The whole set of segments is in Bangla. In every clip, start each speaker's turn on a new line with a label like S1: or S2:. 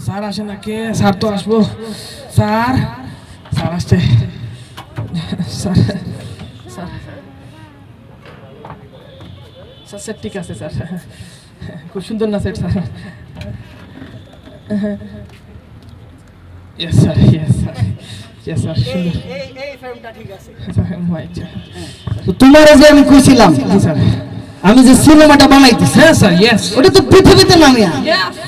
S1: স্যার আসে না কে? স্যার তো আসবো। স্যার স্যার আসছে। স্যার স্যার স্যার স্যার ঠিক আছে স্যার, খুব সুন্দর না set sir? Yes sir, yes sir, yes sir, সুন্দর।
S2: এই ফ্রেমটা ঠিক আছে।
S1: তো
S2: তোমার যে আমি কইছিলাম,
S1: জি স্যার,
S2: আমি যে সিনেমাটা বানাইতেছি,
S1: হ্যাঁ স্যার, ইয়েস,
S2: ওটা তো পৃথিবীতে নামিয়া,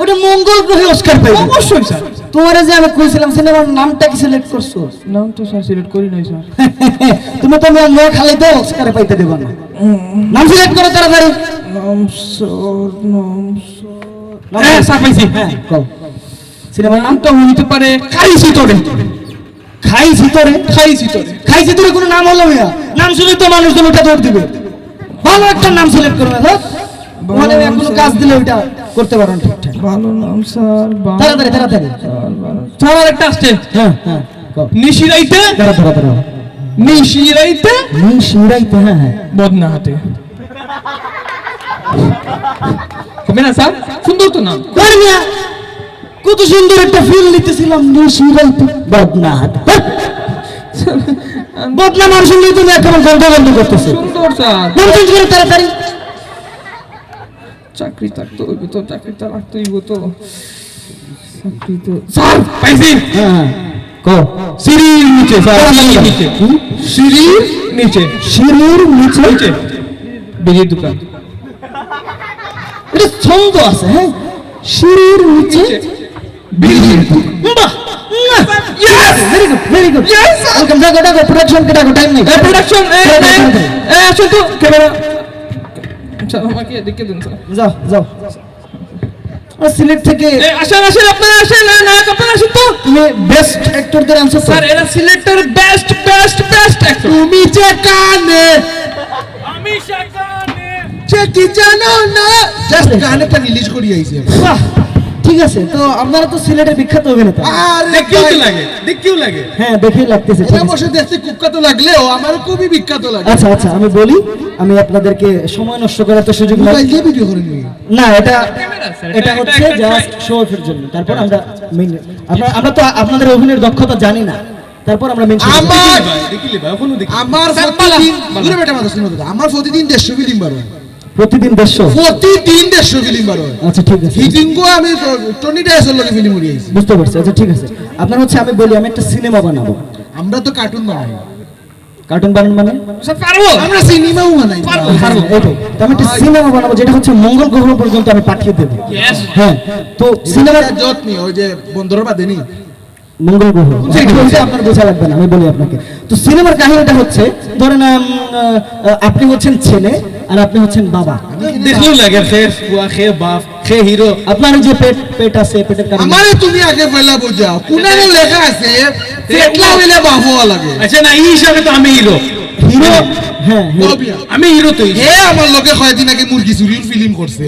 S2: ওটা মঙ্গল গ্রহে অস্কার পাইবে।
S1: অবশ্যই স্যার।
S2: তোমার যে আমি কইছিলাম সিনেমার নামটা কি সিলেক্ট করছো?
S1: নাম তো স্যার সিলেক্ট করি নাই স্যার।
S2: তুমি তো আমি নয় খালাইতে অস্কার পাইতে দেব না। নাম সিলেক্ট করো তাড়াতাড়ি।
S1: নাম স্যার, নাম স্যার, হ্যাঁ স্যার পাইছি।
S2: হ্যাঁ কও।
S1: সিনেমার নামটা হইতে পারে খাইছি তোরে।
S2: খাইছি তোরে?
S1: খাইছি তোরে,
S2: খাইছি তোরে কোনো নাম হলো মিয়া? নাম শুনে তো মানুষজন ওটা দৌড় দিবে। ভালো একটা নাম সিলেক্ট করো না। মানে কোনো কাজ দিলে ওইটা করতে পারো না ঠিকঠাক।
S1: ভালো নাম স্যার,
S2: তাড়াতাড়ি তাড়াতাড়ি।
S1: স্যার আরেকটা আসছে।
S2: হ্যাঁ হ্যাঁ কও।
S1: নিশিরাইতে,
S2: তাড়াতাড়ি।
S1: নিশিরাইতে,
S2: নিশিরাইতে, হ্যাঁ হ্যাঁ।
S1: বদনা হাতে হবে না স্যার? সুন্দর তো নাম।
S2: কত সুন্দর একটা ফিল নিতেছিলাম। নিশিরাইতে বদনা হাত। বদনা নাম শুনলে তুমি একেবারে গন্ধ গন্ধ করতেছো।
S1: সুন্দর স্যার।
S2: নাম চেঞ্জ করো তাড়াতাড়ি।
S1: চাকরি থাকতে হইব তো, চাকরিটা রাখতে হইব তো। চাকরি তো স্যার পাইছি।
S2: হ্যাঁ কও।
S1: সিঁড়ির নিচে স্যার, সিঁড়ির নিচে, সিঁড়ির নিচে,
S2: সিঁড়ির নিচে
S1: নিচে বিড়ির দোকান।
S2: এটা ছন্দ আছে। হ্যাঁ, সিঁড়ির নিচে
S1: বিড়ির দোকান।
S2: বাহ,
S1: yes,
S2: very good very good.
S1: Yes, sir.
S2: Welcome. ডাকো ডাকো, প্রোডাকশন কে ডাকো, টাইম নেই।
S1: প্রোডাকশন, আসুন তো ক্যামেরা। আচ্ছা আমাকে দেখে দিন স্যার।
S2: যাও যাও। সিলেট থেকে
S1: আসেন আসেন, আপনারা আসেন, নায়ক আপনারা আসেন তো।
S2: তুমি বেস্ট অ্যাক্টরদের আনসার
S1: স্যার এরা selector best best best actor.
S2: তুমি যে কানে
S1: আমি সেখানে
S2: যে কি জানো না,
S3: জাস্ট গানটা রিলিজ করি আইছি।
S2: বাহ, ঠিক আছে। তো আপনারা তো সিলেটের বিখ্যাত অভিনেতা।
S3: আরে
S1: দেখতেও তো লাগে, দেখতেও লাগে।
S2: হ্যাঁ, দেখেই লাগতেছে। ঠিক
S3: এটা
S2: আছে।
S3: বসে দেখতে কুখ্যাত লাগলেও আমার খুবই বিখ্যাত লাগে।
S2: আচ্ছা আচ্ছা, আমি বলি, আমি আপনাদেরকে সময় নষ্ট করার তো সুযোগ নাই।
S3: মোবাইল দিয়ে ভিডিও করে নিই।
S2: না, এটা
S1: ক্যামেরা স্যার,
S2: এটা হচ্ছে
S1: একটা
S2: জাস্ট শো অফের জন্য। তারপর আমরা আমরা তো আপনাদের অভিনয়ের দক্ষতা জানি না, তারপর আমরা মেনশন
S3: আমার
S1: দেখিলে ভাই ওখানে দেখি।
S3: আমার প্রতিদিন দূরে বেটা মাথা শুনো দাদা, আমার প্রতিদিন 150 ফিল্ম বার হয়।
S2: প্রতিদিন 150?
S3: প্রতিদিন 150 ফিল্ম বার হয়।
S2: আচ্ছা ঠিক আছে,
S3: হিটিংগো আমি 20 ডেজের লগে ফিল্ম করি আইছি।
S2: বুঝতে পারছি। আচ্ছা ঠিক আছে, আপনার হচ্ছে আমি বলি, আমি একটা সিনেমা বানাবো।
S3: আমরা তো কার্টুন বানাই,
S2: কার্টুন বানান মানে?
S1: স্যার পারবো,
S3: আমরা সিনেমাও বানাই।
S1: পারবো।
S2: এটাই তো, আমি একটা সিনেমা বানাবো যেটা হচ্ছে মঙ্গল গ্রহ পর্যন্ত আমি পাঠিয়ে দেবো।
S1: Yes.
S2: হ্যাঁ, তো সিনেমার
S3: সিনেমার যত্ন ওই যে বন্দর বাদেনি
S2: মঙ্গল গ্রহ ওইটা আপনার বোঝা লাগবে না, আমি বলি আপনাকে। তো সিনেমার কাহিনীটা হচ্ছে, ধরেন আপনি হচ্ছেন ছেলে আর আপনি হচ্ছেন বাবা।
S1: দেখলেও লাগে খে বুয়া খে বাপ খে হিরো।
S2: আপনার যে পেট আছে, পেটের কারণে
S3: আমারে তুমি আগে ফেলা বোঝাও, কোনারে লেখা আছে ফেটলা হইলে বাপ হওয়া লাগে।
S1: আচ্ছা না, এই হিসাবে তো আমি হিরো।
S2: হিরো। হ্যাঁ হিরো।
S1: আমি হিরো তো।
S3: হে আমার লোকে কয়দিন আগে মুরগি চুরির ফিল্ম করছে,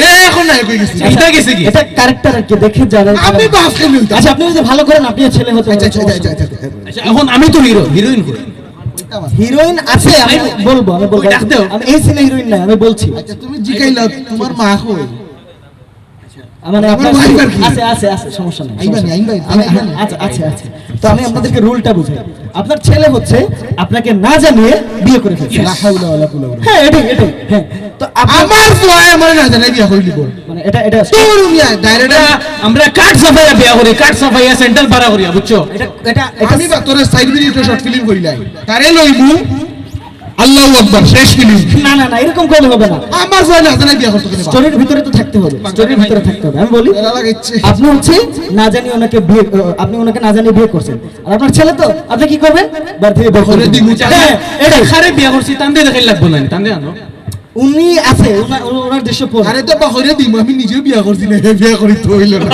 S3: এ এখন নাই কই গেছি।
S1: এটা গেছে কি?
S2: এটা ক্যারেক্টার আর কি, দেখে যারা
S3: আমি বাপ কেন হইতাম?
S2: আচ্ছা, আপনি যদি ভালো করেন আপনি ছেলে হতে
S3: আচ্ছা
S2: পারেন।
S3: আচ্ছা আচ্ছা আচ্ছা
S1: আচ্ছা এখন আমি তো হিরো, হিরোইন কই?
S2: হিরোইন আছে, আমি বলবো
S1: ওই ডাক দাও।
S2: আমি এই সিনে হিরোইন নাই, আমি বলছি।
S3: আচ্ছা তুমি জিগাইলা তোমার মা কই?
S2: মানে আপনার
S3: আমার ভাইবার কি?
S2: আছে আছে আছে, সমস্যা নেই।
S3: আইবা নি, আইবা নি, আইবা নি।
S2: আচ্ছা আচ্ছা আচ্ছা, তো আমি আপনাদেরকে রুলটা বুঝাই। আপনার ছেলে হচ্ছে আপনাকে না জানিয়ে বিয়ে করে ফেলছে।
S3: লা হাওলা ওয়ালা কুলা ওয়ালা।
S2: হ্যাঁ এটাই এটাই। হ্যাঁ, তো
S3: আমার ফুয়া আমার না জানাই বিয়া কইলি বল।
S2: মানে এটা
S3: তোর মিয়া ডাইরেক্ট
S1: আমরা কাট সাফাইয়া বিয়া করি, কাট সাফাইয়া সেন্টার ভাড়া করি, বুঝছো?
S2: এটা এটা
S3: আমি বা তোর সাইড মিনিট শর্ট ফিল্ম কইলাই তারে লইবু আল্লাহু আকবার শেষ ফিল্ম।
S2: না না না, এরকম করলে হবে না।
S3: আমার ফুয়া না জানাই বিয়া করতে কেন?
S2: স্টোরির ভিতরে তো থাকতে হবে, স্টোরির ভিতরে থাকতে হবে। আমি বলি,
S3: এরা লাগাইছে
S2: আপনি হচ্ছে না জানি ওনাকে বিয়ে, আপনি ওনাকে না জানিয়ে বিয়ে করছেন, আর আপনার ছেলে তো আপনি কি করবেন? বার থেকে বের করে দিবেন। হ্যাঁ,
S1: এটা খারে বিয়া করছি, টান্দে দেখাই লাগবো না, টান্দে আনো।
S2: উনি আছে, ওনার দৃশ্য পড়ে।
S3: আরে তো বাহরে দিমু, আমি নিজেও বিয়া করছি না, হে বিয়া করি তো হইল না।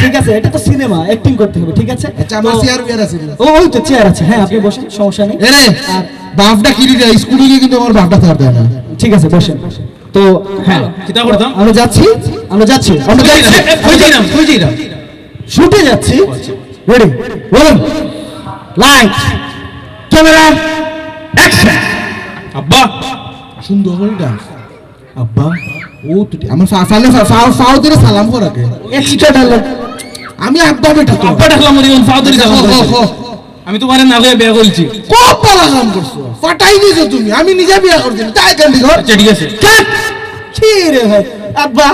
S2: ঠিক আছে, এটা তো সিনেমা, অ্যাক্টিং করতে হবে, ঠিক আছে?
S3: আচ্ছা আমার চেয়ার বিয়ার আছে।
S2: ওই তো চেয়ার আছে, হ্যাঁ আপনি বসেন, সমস্যা নেই।
S3: এরে বাপটা কিরি রে স্কুলে গিয়ে কিন্তু আমার বাপটা থার দেয় না।
S2: ঠিক আছে বসেন। তো হ্যাঁ,
S1: কিতা করতাম?
S2: আমরা যাচ্ছি আমরা যাচ্ছি
S1: কই যাইরা?
S2: শুটে যাচ্ছি। রেডি, বলুন। Light, camera, action.
S1: আব্বা
S3: সুন্দর করে ডান্স। আব্বা ও তো আমার ফাফালে ফাও ধরে সালাম করাকে
S2: এক্সট্রা ডায়লগ
S3: আমি আব্বা বেটা তো
S1: আব্বা ডাকলাম ওরে ফাও ধরে সালাম করছে আমি তোমারে না কইয়া বিয়া করছি
S3: খুব ভালো কাম করছো ফাটাই দিছো তুমি আমি নিজে বিয়া করছি তাই কেন দিছো
S1: আচ্ছা ঠিক আছে
S2: কাট কি রে ভাই আব্বা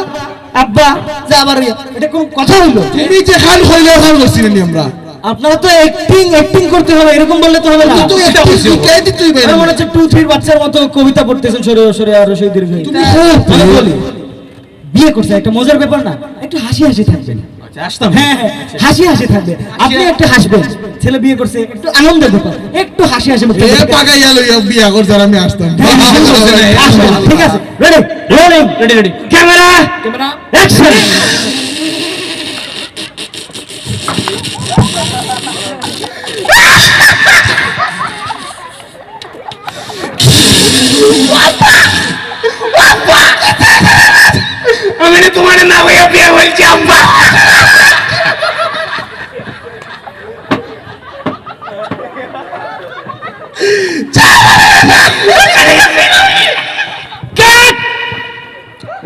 S2: আব্বা যা আবার এটা কোন কথা হইলো
S3: তুমি যে খান কইলে খান করছিস নি আমরা
S2: আপনারা তো অ্যাক্টিং করতে হবে এরকম বললে তো হবে না
S3: তুই এটা কে দিতেই বাইরে
S2: মনে হচ্ছে 2-3 বাচ্চার মতো কবিতা পড়তেছেন সরে সরে আর সেই দীর্ঘ
S3: তুমি খুব
S2: বলি বিয়ে করছে একটা মজার ব্যাপার না একটু হাসি হাসি থাকবেন
S1: আচ্ছা আসতাম
S2: হ্যাঁ হাসি হাসি থাকবে আপনি একটু হাসবেন ছেলে বিয়ে করছে একটু আনন্দের ব্যাপার একটু হাসি হাসি মুখে
S3: এ পাগাইয়া লইয়া বিয়া করছ আর আমি আসতাম
S2: আসবেন, ঠিক আছে ready rolling
S1: ready
S2: camera action
S1: আমি তোমার না হইয়া বিয়া বলছি আব্বা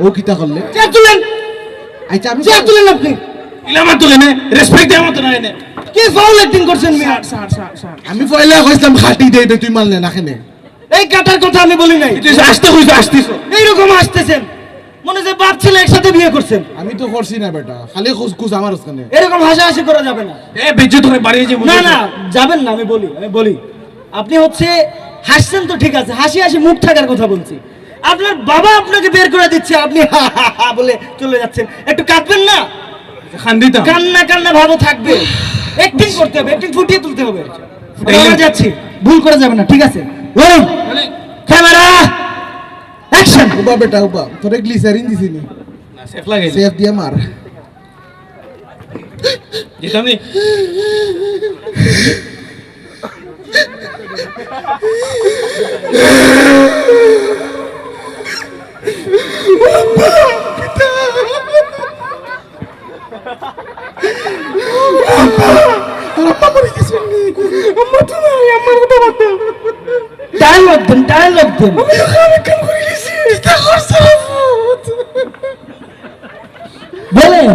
S3: ও কিটা করলে
S2: চেয়ার তুলেন
S3: আচ্ছা আমি
S2: চেয়ার তুলেন আপনি
S1: ইলামা তো এনে রেসপেক্ট দেওয়ার মতো না এনে
S2: কি ফাউল অ্যাক্টিং করছেন মিয়া
S3: আমি পয়লা কইছিলাম খাটি দেই তুই মানলে না কেনে
S2: এই কাটার কথা আমি বলি নাই
S1: তুই আসতে কইছো আসতিস
S2: এইরকম আসতেছেন মনে যে বাপ ছেলে একসাথে বিয়ে করছেন
S3: আমি তো করছি না বেটা খালি খুশ আমার ওখানে
S2: এরকম হাসাহাসি করা যাবে না
S1: এ বেজ্জত হয়ে বাড়ি যে
S2: না না যাবেন না আমি বলি আপনি হচ্ছে হাসছেন তো ঠিক আছে হাসি হাসি মুখ থাকার কথা বলছি আপনার বাবা আপনাকে বের করে দিচ্ছে আপনি হা হা হা বলে চলে যাচ্ছেন একটু কাঁদবেন না
S1: খান দিতাম
S2: কান্না ভাবও থাকবে অ্যাক্টিং করতে হবে অ্যাক্টিং ফুটিয়ে তুলতে হবে আমরা যাচ্ছি ভুল করে যাবেন না ঠিক আছে রোলিং ক্যামেরা অ্যাকশন
S3: উবা বেটা উবা তোরে গ্লিসারিন দিছি নি
S1: না সেফ লাগে
S3: সেফ দিয়া মার
S1: যেতাম নি
S2: ডায়লগ দেন বলেন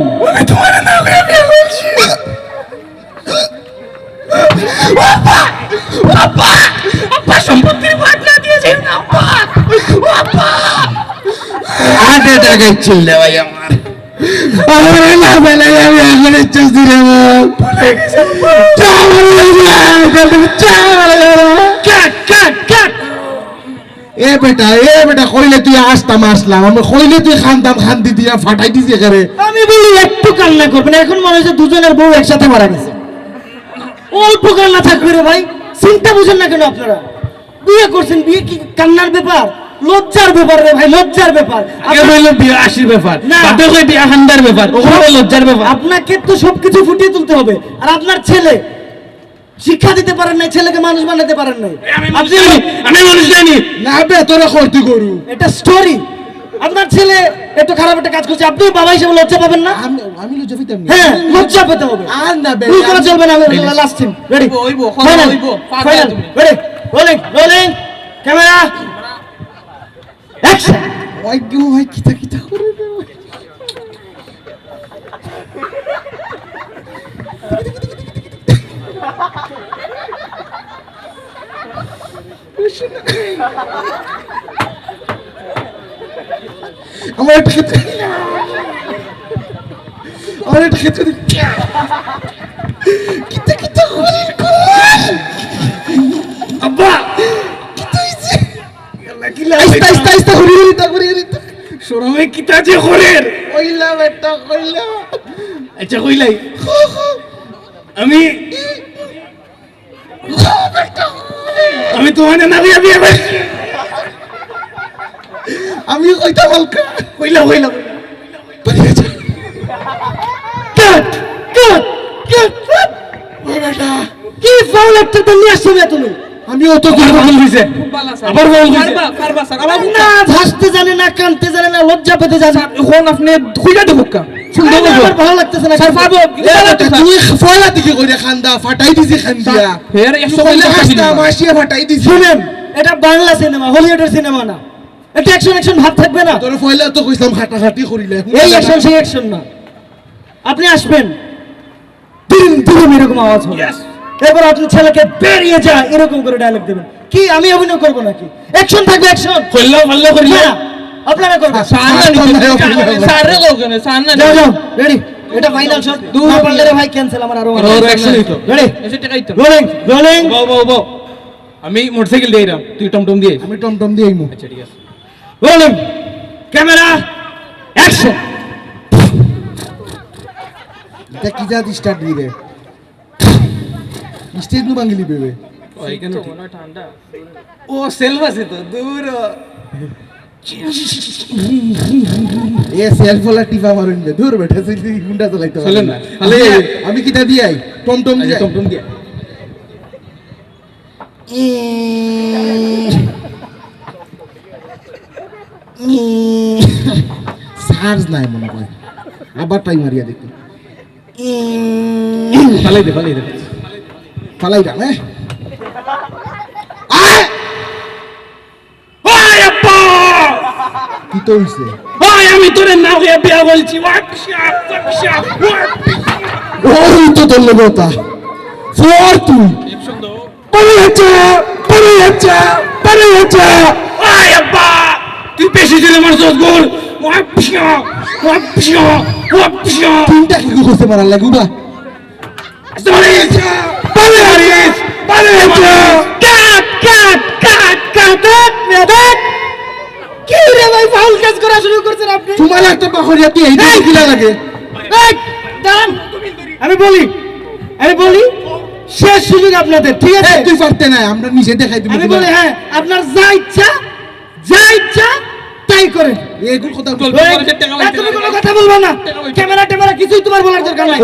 S1: সম্পত্তির ভাগনা দিয়েছে আব্বা
S3: আটে টাকা ছিল ভাই আমার আমার না বেলা আমি এখন চলছি রে
S2: কাট
S3: এ বেটা কইলে তুই আসতাম আসলাম আমি কইলে তুই খানতাম খান্তি দিয়া ফাটাই দিছি এখানে
S2: আমি বলি একটু কান্না করবেন এখন মনে হচ্ছে দুজনের বউ একসাথে মারা গেছে অল্প কান্না থাকবে রে ভাই চিন্তা বুঝেন না কেন আপনারা বিয়ে করছেন বিয়ে কি কান্নার ব্যাপার লজ্জার ব্যাপার রে ভাই লজ্জার ব্যাপার
S1: আগে বললো বিয়ে আশির ব্যাপার
S2: না।
S1: বাপে কই বিয়ে হান্দার ব্যাপার ওখানে লজ্জার ব্যাপার
S2: আপনাকে তো সবকিছু ফুটিয়ে তুলতে হবে আর আপনার ছেলে শিক্ষা দিতে পারেন নাই ছেলেকে মানুষ বানাতে পারেন নাই
S1: আমি মানুষ জানি
S3: না বে তোরা করতে করু
S2: এটা স্টোরি আপনার ছেলে এত খারাপ একটা কাজ করছে আপনি বাবা হিসেবে লজ্জা পাবেন না
S3: আমি লজ্জা পেতাম না
S2: হ্যাঁ লজ্জা পেতে হবে
S3: আর না বে
S2: ভুল করা চলবে না লাস্ট সিন রেডি
S1: হইবো, কথা হইবো, পাগলা তুমি।
S2: রেডি রোলিং ক্যামেরা অ্যাকশন
S3: ওই গো ভাই কিতা করে রে আমার একটা ক্ষেত্রে কিতা করে
S1: আব্বা
S3: আস্তে করি
S1: শরমে কিতা যে করের
S3: কইলা বেটা কইলা
S1: আচ্ছা কইলাই আমি তোমার না বিয়ে করছি
S3: আমি কইতা বলকা
S1: কইলা
S2: কাট
S3: বেটা
S2: কি ফাউল একটা তো নিয়ে আসছো তুমি
S3: আমি অত
S1: আবার বল দিছে আবার বল দিছে
S2: না হাসতে জানে না কানতে জানে না লজ্জা পেতে জানে না
S1: এখন আপনি কইলা দেবো কা
S2: আমার ভালো লাগতেছে না স্যার পাবো
S3: তুই ফয়লা দিকে কইরা খান্দা ফাটাই দিছি খান্দিয়া
S1: ফের
S3: কইলা হাসতা মাসিয়া ফাটাই দিছি
S2: শুনেন এটা বাংলা সিনেমা হলিউডের সিনেমা না একটা অ্যাকশন অ্যাকশন ভাব থাকবে না?
S3: তোর ফয়লা তো কইলাম হাঁটাহাঁটি করিলে
S2: এই অ্যাকশন সেই অ্যাকশন না। আপনি আসবেন, দিন দিন এরকম আওয়াজ হবে, এরপর আপনি ছেলেকে বেরিয়ে যা এরকম করে ডায়লগ দেবেন। কি আমি অভিনয় করবো নাকি? অ্যাকশন থাকবে, অ্যাকশন।
S1: কইলাও ভালো করিলে
S2: না, আপনারা করবেন।
S1: স্যারে লোকনে স্যার না
S2: যাও যাও, রেডি। এটা ফাইনাল শট। না পারলে রে ভাই ক্যান্সেল, আমার আরো
S1: ওর অ্যাকশন হইতো
S2: রেডি।
S1: এসে টাকাই তো
S2: রোলিং রোলিং।
S1: বাও বাও বাও আমি মোটরসাইকেল দেইরাম তুই টমটম দিয়ে
S3: আমি টমটম দিয়ে আইমু।
S1: আচ্ছা ঠিক আছে
S2: রোলিং ক্যামেরা অ্যাকশন।
S3: এটা কি জাত স্টার্ট দিবে স্টেজ নু বাঙ্গিলি বেবে
S1: ও এখানে ঠান্ডা ও সেলফ আছে তো দূর
S3: এ সেলফলা টিপা মারুন বে দূর বেটা সিটি গুন্ডা চালাইতে পারে
S1: চলেন না
S3: তাহলে আমি কিটা দিয়ে আই টমটম দিয়ে আই।
S1: টমটম দিয়ে
S3: চার্জ নাই মনে হয়, আবার টাইম মারিয়া দেখি
S1: ফালাই দে
S3: ফালাই দাম হ্যাঁ।
S1: ওই আপা
S3: কি তো হইছে?
S1: ওই আমি তোরে না হইয়া বিয়া বলছি
S3: ওই তো ধন্যবাদ ফর তুই পারে যাচ্ছে
S1: ওই আপা তুই বেশি দিলে মারছ গোল
S3: তিনটা কি করতে পারার লাগুবা
S2: কি রে ভাই, ফাউল কাজ করা শুরু করছেন আপনি?
S3: তোমার একটা পাখরিয়া তুই এইটা কি লাগে?
S2: এই, দাঁড়ান। আমি বলি শেষ সুযোগ আপনাদের, ঠিক আছে?
S3: তুই পারতে না, আমরা নিজে দেখাই দিব।
S2: আমি বলি হ্যাঁ, আপনার যা ইচ্ছা তাই করেন।
S3: এগুলো কথা
S1: চল।
S2: তুমি কোনো কথা বলবে না। ক্যামেরা কিছুই তোমার বলার দরকার নাই।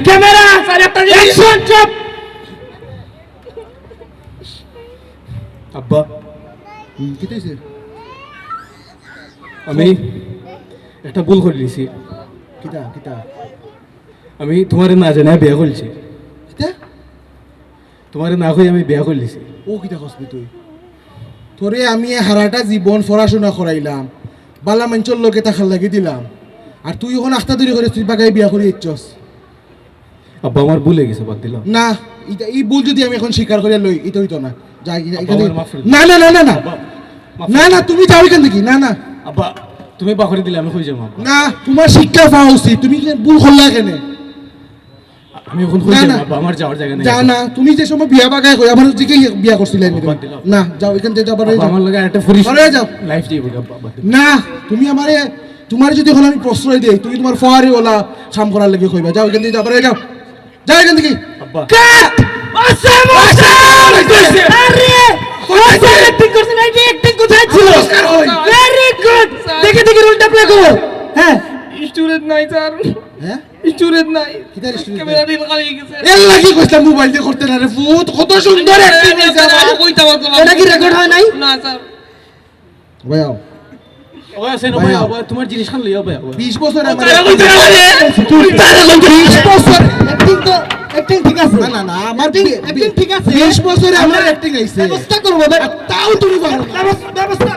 S2: ক্যামেরা অ্যাকশন চুপ।
S1: আব্বা
S3: কি হইছে?
S1: আমি একটা ভুল করে দিয়েছি
S3: কিটা
S1: আমি তোমারে না জানাই বিয়া করছি
S3: কিটা
S1: তোমারে না কই আমি বিয়া করলিছি
S3: ও কিটা কসবি তুই? তোরে আমি হারাটা জীবন পড়াশোনা করাইলাম, বালা মাঞ্চল লোকে তাখার লাগি দিলাম, আর তুই এখন আস্তা তৈরি করে তুই বাগাই বিয়া করে ইচ্ছস।
S1: আব্বা আমার ভুলে গেছে বাদ দিলাম
S3: না এটা এই ভুল যদি আমি এখন স্বীকার করে লই এটা হইতো না। যাই এখান থেকে
S1: আমার মাফ করে দিন।
S3: না না না না না
S1: মাফ
S3: না না তুমি যাও এখান থেকে। না না
S1: আব্বা তুমি বাকরি দিলে আমি কই যাবো আব্বা
S3: না, তোমার শিক্ষা পাওয়া উচিত। তুমি কি ভুল করলা কেন?
S1: আমি এখন কই
S3: না,
S1: যাবো
S3: না।
S1: আব্বা আমার যাওয়ার জায়গা নেই
S3: যা না, তুমি যে সময় বিয়া বাগায় কই আমার দিকে বিয়া করছিলে আমি।
S1: বাদ দিলাম।
S3: না যাও এখান থেকে যাবার
S1: আব্বা, আমার লাগে একটা ফ্রি
S3: ঘরে যাও।
S1: লাইফ দিয়ে বলি আব্বা বাদ দিলাম।
S3: না তুমি আমারে তোমার যদি এখন আমি প্রশ্রয় দেই তুমি তোমার ফোয়ারি ওলা কাম করার লাগে কইবা। যাও এখান থেকে যাবার যাও, যাও এখান থেকে।
S1: আব্বা
S2: কাট আসাম আরে অ্যাক্টিং করছেন, এই অ্যাক্টিং কোথায় ছিল?
S3: নমস্কার হই।
S2: Very good. দেখে রোলটা প্লে করো। হ্যাঁ
S1: স্টুডেন্ট নাই স্যার
S3: হ্যাঁ
S1: স্টুডেন্ট নাই
S3: কিদার স্টুডেন্ট?
S1: ক্যামেরা দিল খালি গেছে
S3: এর লাগি কইতাম মোবাইল দিয়ে করতে না রে ফুট, কত সুন্দর অ্যাক্টিং হইছে আমার।
S1: কইতা বলতো
S2: এটা কি রেকর্ড হয় নাই?
S1: না স্যার
S3: ভাইও
S1: ওই আছে না
S3: ভাই,
S1: ভাই তোমার জিনিস খান লইয়া ভাই
S3: 20 বছর আমার
S1: তারা কইতে না
S3: তুই তারে কইতে 20 বছর
S2: অ্যাক্টিং ঠিক আছে।
S3: না না না আমার
S2: অ্যাক্টিং ঠিক আছে।
S3: 20 বছরে আমার অ্যাক্টিং আইছে,
S2: ব্যবস্থা করবো,
S3: তাও তুমি পারো না।
S2: ব্যবস্থা